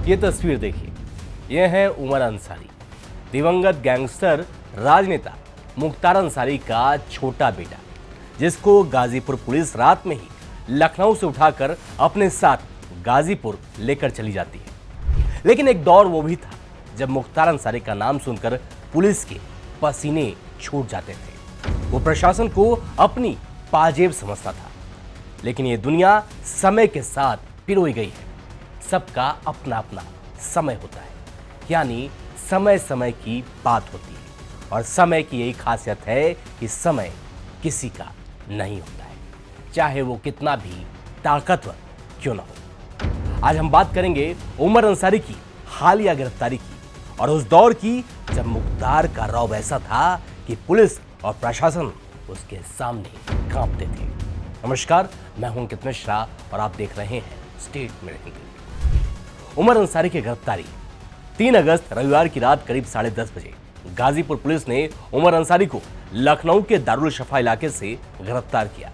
ये तस्वीर देखिए, यह है उमर अंसारी, दिवंगत गैंगस्टर राजनेता मुख्तार अंसारी का छोटा बेटा, जिसको गाजीपुर पुलिस रात में ही लखनऊ से उठाकर अपने साथ गाजीपुर लेकर चली जाती है। लेकिन एक दौर वो भी था जब मुख्तार अंसारी का नाम सुनकर पुलिस के पसीने छूट जाते थे। वो प्रशासन को अपनी पाजेब समझता था, लेकिन ये दुनिया समय के साथ पिरोई गई है। सबका अपना अपना समय होता है, यानी समय समय की बात होती है, और समय की यही खासियत है कि समय किसी का नहीं होता है, चाहे वो कितना भी ताकतवर क्यों ना हो। आज हम बात करेंगे उमर अंसारी की हालिया गिरफ्तारी की और उस दौर की जब मुख्तार का रौब ऐसा था कि पुलिस और प्रशासन उसके सामने कांपते थे। नमस्कार, मैं हूं अंकित मिश्रा और आप देख रहे हैं स्टेट में रहेंगे। उमर अंसारी की गिरफ्तारी 3 अगस्त रविवार की रात करीब 10:30 बजे गाजीपुर पुलिस ने उमर अंसारी को लखनऊ के दारुल शफा इलाके से गिरफ्तार किया।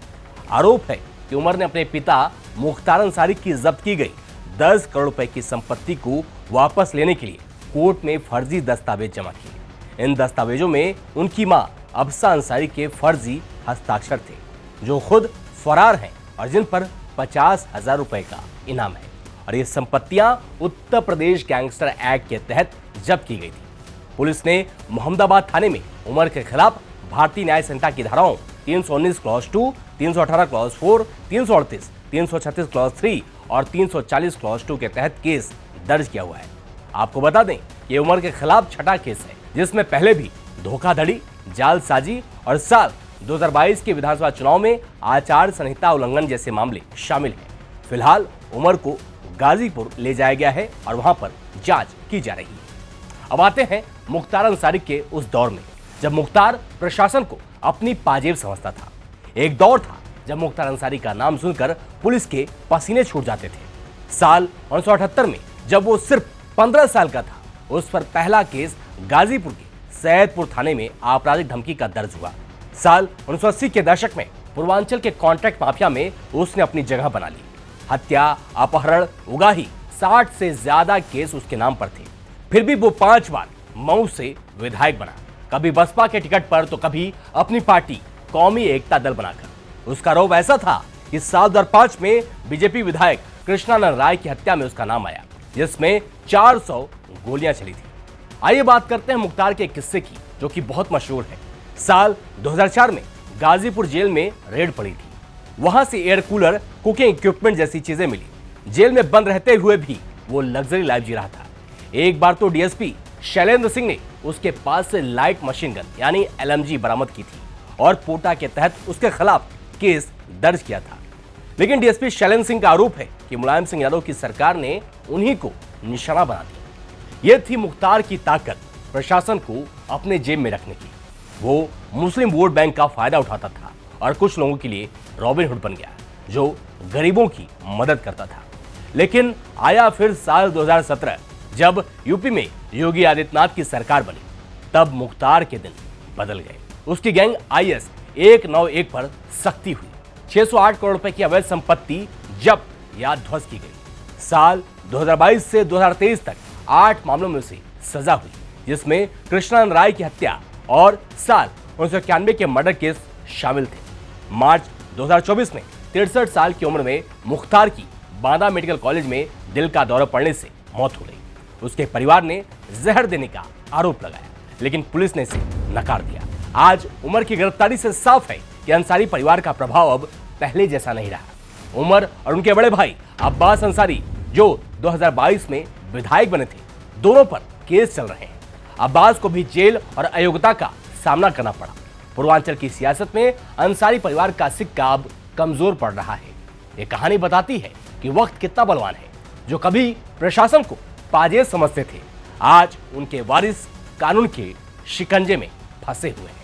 आरोप है कि उमर ने अपने पिता मुख्तार अंसारी की जब्त की गई 10 करोड़ रुपए की संपत्ति को वापस लेने के लिए कोर्ट में फर्जी दस्तावेज जमा किए। इन दस्तावेजों में उनकी मां अफसा अंसारी के फर्जी हस्ताक्षर थे, जो खुद फरार हैं और जिन पर 50,000 रुपए का इनाम है। और ये संपत्तियां उत्तर प्रदेश गैंगस्टर एक्ट के तहत जब्त की गई थी। पुलिस ने मोहम्मदाबाद थाने में उमर के खिलाफ भारतीय न्याय संहिता की धाराओं 319 क्लॉज 2, 318 क्लॉज 4, 338, 336 क्लॉज 3 और 340 क्लॉज 2 के तहत केस दर्ज किया हुआ है। आपको बता दें कि उमर के खिलाफ छठा केस है, जिसमें पहले भी धोखाधड़ी, जालसाजी और साल 2022 के विधानसभा चुनाव में आचार संहिता उल्लंघन जैसे मामले शामिल हैं। फिलहाल उमर को गाजीपुर ले जाया गया है और वहां पर जांच की जा रही है। अब आते हैं मुख्तार अंसारी के उस दौर में जब मुख्तार प्रशासन को अपनी पाजेब समझता था। एक दौर था जब मुख्तार अंसारी का नाम सुनकर पुलिस के पसीने छूट जाते थे। साल 1978 में जब वो सिर्फ 15 साल का था, उस पर पहला केस गाजीपुर के सैदपुर थाने में आपराधिक धमकी का दर्ज हुआ। साल 1980 के दशक में पूर्वांचल के कॉन्ट्रैक्ट माफिया में उसने अपनी जगह बना ली। हत्या, अपहरण, उगाही 60 से ज्यादा केस उसके नाम पर थे। फिर भी वो 5 बार मऊ से विधायक बना, कभी बसपा के टिकट पर तो कभी अपनी पार्टी कौमी एकता दल बनाकर। उसका रौब ऐसा था कि साल 2005 में बीजेपी विधायक कृष्णानंद राय की हत्या में उसका नाम आया, जिसमें 400 गोलियां चली थी। आइए बात करते हैं मुख्तार के किस्से की, जो कि बहुत मशहूर है। साल 2004 में गाजीपुर जेल में रेड पड़ी थी। वहां से एयर कूलर, कुकिंग इक्विपमेंट जैसी चीजें मिली। जेल में बंद रहते हुए भी वो लग्जरी लाइफ जी रहा था। एक बार तो डीएसपी शैलेंद्र सिंह ने उसके पास से लाइट मशीन गन यानी एलएमजी बरामद की थी और पोटा के तहत उसके खिलाफ केस दर्ज किया था। लेकिन डीएसपी शैलेंद्र सिंह का आरोप है कि मुलायम सिंह यादव की सरकार ने उन्हीं को निशाना बना दिया। यह थी मुख्तार की ताकत, प्रशासन को अपने जेब में रखने की। वो मुस्लिम वोट बैंक का फायदा उठाता था और कुछ लोगों के लिए रॉबिन हुड बन गया, जो गरीबों की मदद करता था। लेकिन आया फिर साल 2017 जब यूपी में योगी आदित्यनाथ की सरकार बनी, तब मुख्तार के दिन बदल गए। उसकी गैंग आईएस 191 पर सख्ती हुई। 608 करोड़ रुपए की अवैध संपत्ति जब्त या ध्वस्त की गई। साल 2022 से 2023 तक 8 मामलों में से सजा हुई, जिसमें कृष्णानंद राय की हत्या और साल 1991 के मर्डर केस शामिल थे। मार्च 2024 में 63 साल की उम्र में मुख्तार की बांदा मेडिकल कॉलेज में दिल का दौरा पड़ने से मौत हो गई। उसके परिवार ने जहर देने का आरोप लगाया, लेकिन पुलिस ने इसे नकार दिया। आज उमर की गिरफ्तारी से साफ है कि अंसारी परिवार का प्रभाव अब पहले जैसा नहीं रहा। उमर और उनके बड़े भाई अब्बास अंसारी, जो 2022 में विधायक बने थे, दोनों पर केस चल रहे हैं। अब्बास को भी जेल और अयोग्यता का सामना करना पड़ा। पूर्वांचल की सियासत में अंसारी परिवार का सिक्का अब कमजोर पड़ रहा है। ये कहानी बताती है कि वक्त कितना बलवान है। जो कभी प्रशासन को पाजेब समझते थे, आज उनके वारिस कानून के शिकंजे में फंसे हुए हैं।